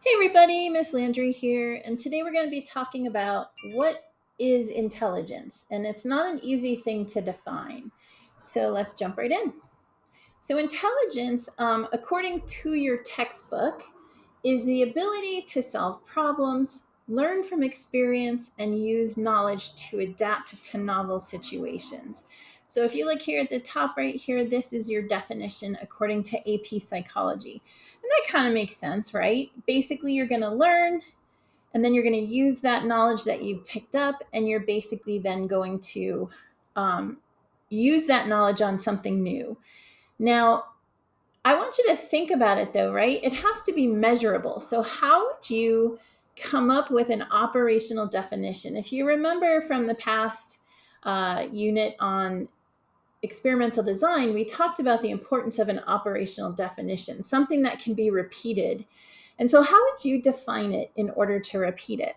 Hey everybody, Miss Landry here, and today we're going to be talking about what is intelligence, and it's not an easy thing to define. So let's jump right in. So intelligence, according to your textbook, is the ability to solve problems, learn from experience, and use knowledge to adapt to novel situations. So if you look here at the top right here, this is your definition according to AP Psychology. And that kind of makes sense, right? Basically, you're going to learn and then you're going to use that knowledge that you've picked up, and you're basically then going to use that knowledge on something new. Now, I want you to think about it though, right? It has to be measurable. So, how would you come up with an operational definition? If you remember from the past unit on experimental design, we talked about the importance of an operational definition, something that can be repeated. And so, how would you define it in order to repeat it?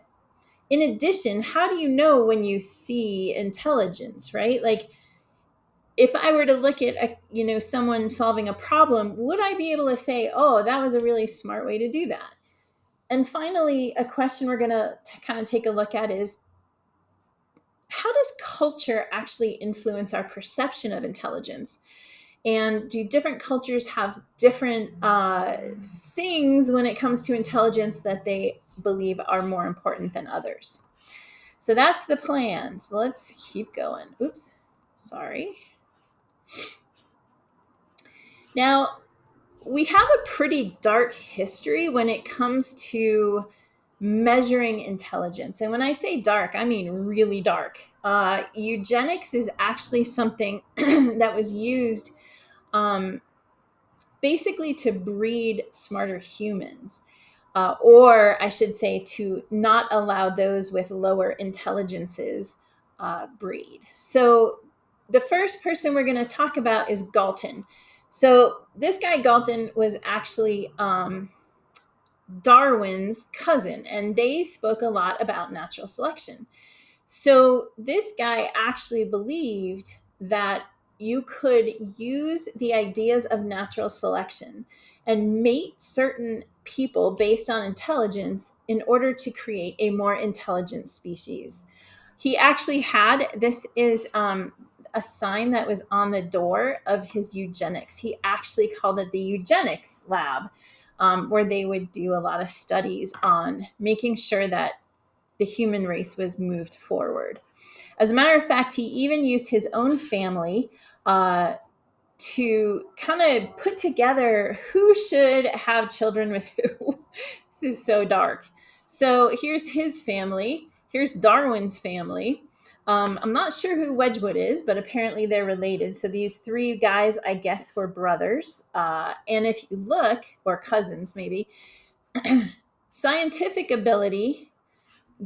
In addition, how do you know when you see intelligence, right? Like, if I were to look at someone solving a problem, would I be able to say, "Oh, that was a really smart way to do that"? And finally, a question we're going to kind of take a look at is, how does culture actually influence our perception of intelligence? And do different cultures have different things when it comes to intelligence that they believe are more important than others? So that's the plan. So let's keep going. Oops, sorry. Now, we have a pretty dark history when it comes to measuring intelligence. And when I say dark, I mean really dark. Eugenics is actually something that was used um, basically to breed smarter humans. Or I should say, to not allow those with lower intelligences breed. So the first person we're going to talk about is Galton. So this guy Galton was actually Darwin's cousin, and they spoke a lot about natural selection. So this guy actually believed that you could use the ideas of natural selection and mate certain people based on intelligence in order to create a more intelligent species. He actually had this is a sign that was on the door of his eugenics. He actually called it the eugenics lab, where they would do a lot of studies on making sure that the human race was moved forward. As a matter of fact, he even used his own family to kind of put together who should have children with who. This is so dark. So here's his family. Here's Darwin's family. I'm not sure who Wedgwood is, but apparently they're related. So these three guys, I guess, were brothers. And if you look, or cousins maybe, scientific ability,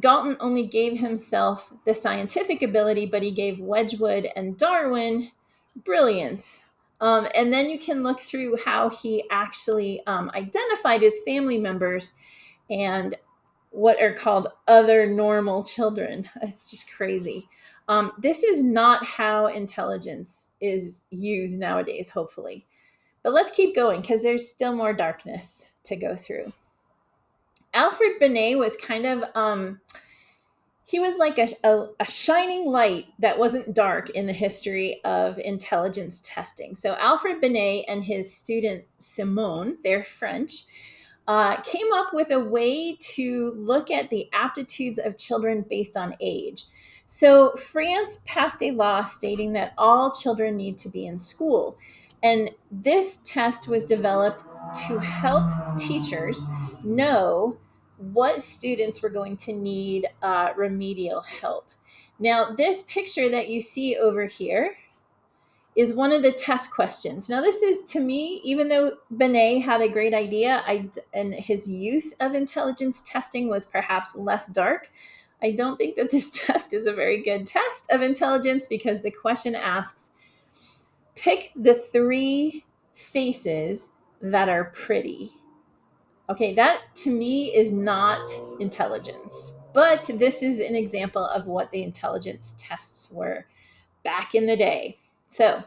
Galton only gave himself the scientific ability, but he gave Wedgwood and Darwin brilliance. And then you can look through how he actually identified his family members and what are called other normal children. It's just crazy. This is not how intelligence is used nowadays, hopefully. But let's keep going because there's still more darkness to go through. Alfred Binet was kind of he was like a shining light that wasn't dark in the history of intelligence testing. So Alfred Binet and his student Simone, they're French, came up with a way to look at the aptitudes of children based on age. So France passed a law stating that all children need to be in school. And this test was developed to help teachers know what students were going to need remedial help. Now, this picture that you see over here is one of the test questions. Now, this is, to me, even though Binet had a great idea, and his use of intelligence testing was perhaps less dark, I don't think that this test is a very good test of intelligence, because the question asks, pick the three faces that are pretty. Okay, that to me is not intelligence, but this is an example of what the intelligence tests were back in the day. So,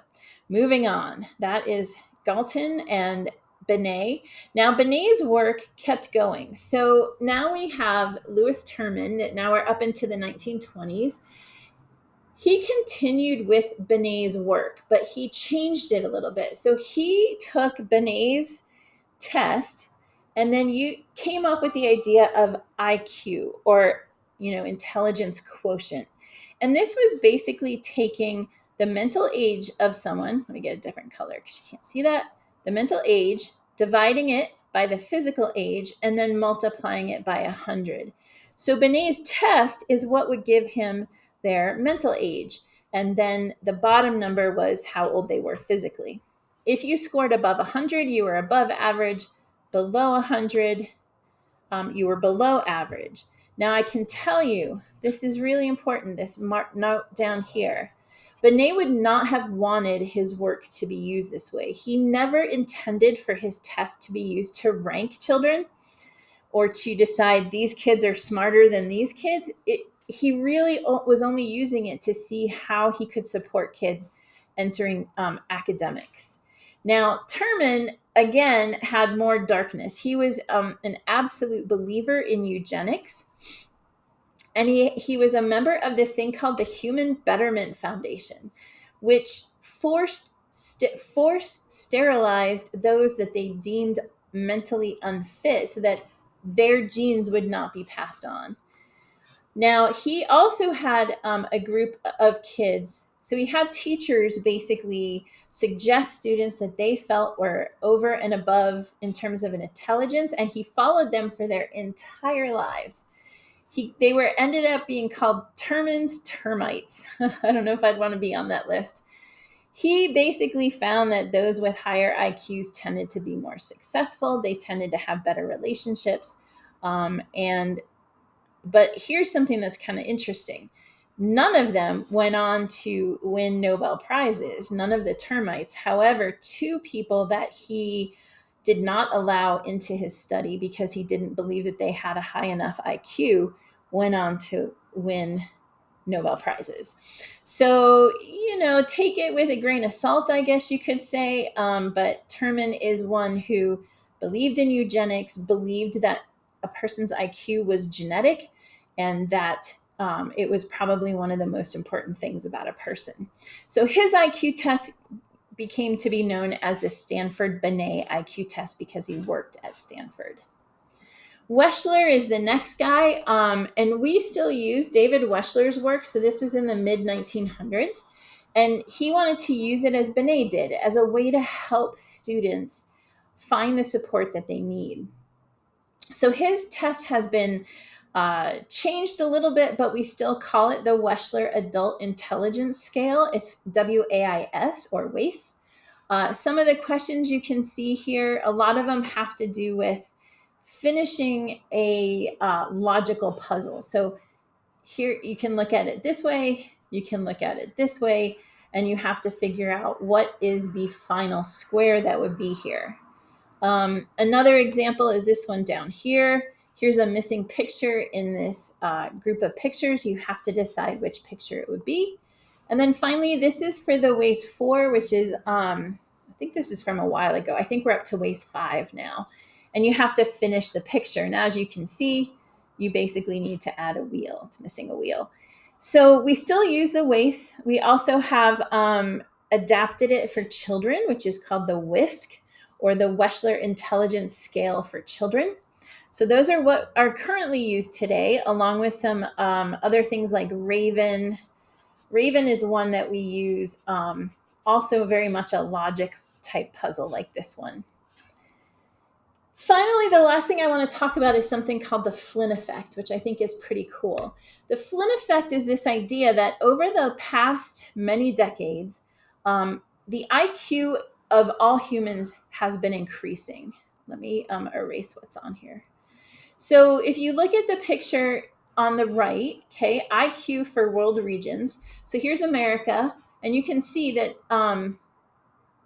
moving on, that is Galton and Binet. Now, Binet's work kept going. So now we have Louis Terman. Now we're up into the 1920s. He continued with Binet's work, but he changed it a little bit. So he took Binet's test and then you came up with the idea of IQ, or intelligence quotient. And this was basically taking the mental age of someone. Let me get a different color because you can't see that. The mental age, dividing it by the physical age, and then multiplying it by 100. So Binet's test is what would give him their mental age. And then the bottom number was how old they were physically. If you scored above 100, you were above average. Below 100, you were below average. Now, I can tell you, this is really important, this note down here. Binet would not have wanted his work to be used this way. He never intended for his test to be used to rank children or to decide these kids are smarter than these kids. He really was only using it to see how he could support kids entering academics. Now, Terman, again, had more darkness. He was an absolute believer in eugenics. And he was a member of this thing called the Human Betterment Foundation, which force sterilized those that they deemed mentally unfit so that their genes would not be passed on. Now, he also had a group of kids. So he had teachers basically suggest students that they felt were over and above in terms of an intelligence, and he followed them for their entire lives. They were ended up being called Terman's termites. I don't know if I'd want to be on that list. He basically found that those with higher IQs tended to be more successful. They tended to have better relationships. But here's something that's kind of interesting. None of them went on to win Nobel Prizes, none of the termites. However, two people that he did not allow into his study because he didn't believe that they had a high enough IQ went on to win Nobel Prizes. So, take it with a grain of salt, I guess you could say. But Terman is one who believed in eugenics, believed that a person's IQ was genetic, and that it was probably one of the most important things about a person. So his IQ test became to be known as the Stanford-Binet IQ test because he worked at Stanford. Wechsler is the next guy, and we still use David Wechsler's work. So this was in the mid-1900s, and he wanted to use it as Binet did, as a way to help students find the support that they need. So his test has been changed a little bit, but we still call it the Wechsler Adult Intelligence Scale. It's WAIS, or WAIS. Some of the questions you can see here, a lot of them have to do with finishing a logical puzzle. So here you can look at it this way, you can look at it this way, and you have to figure out what is the final square that would be here. Another example is this one down here. Here's a missing picture in this group of pictures. You have to decide which picture it would be. And then finally, this is for the WAIS 4, which is, I think this is from a while ago. I think we're up to WAIS 5 now. And you have to finish the picture. Now, as you can see, you basically need to add a wheel. It's missing a wheel. So we still use the WAIS. We also have adapted it for children, which is called the WISC, or the Wechsler Intelligence Scale for Children. So those are what are currently used today, along with some other things like Raven. Raven is one that we use, also very much a logic type puzzle like this one. Finally, the last thing I want to talk about is something called the Flynn effect, which I think is pretty cool. The Flynn effect is this idea that over the past many decades, the IQ of all humans has been increasing. Let me erase what's on here. So if you look at the picture on the right, okay, IQ for world regions. So here's America, and you can see that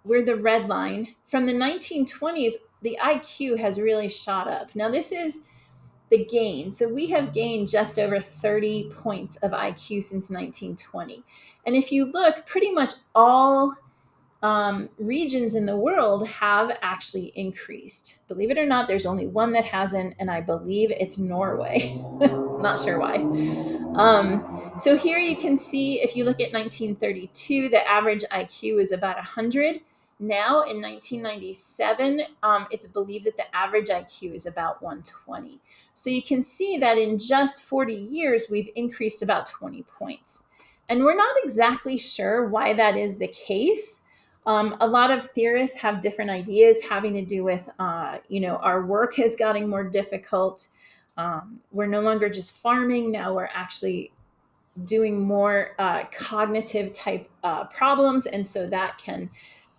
we're the red line. From the 1920s, the IQ has really shot up. Now this is the gain. So we have gained just over 30 points of IQ since 1920. And if you look, pretty much all regions in the world have actually increased. Believe it or not, there's only one that hasn't, and I believe it's Norway. Not sure why. So here you can see, if you look at 1932, the average IQ is about 100. Now in 1997, it's believed that the average IQ is about 120. So you can see that in just 40 years, we've increased about 20 points. And we're not exactly sure why that is the case. A lot of theorists have different ideas having to do with, our work is getting more difficult. We're no longer just farming. Now we're actually doing more cognitive type problems. And so that can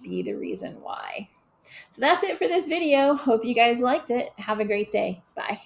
be the reason why. So that's it for this video. Hope you guys liked it. Have a great day. Bye.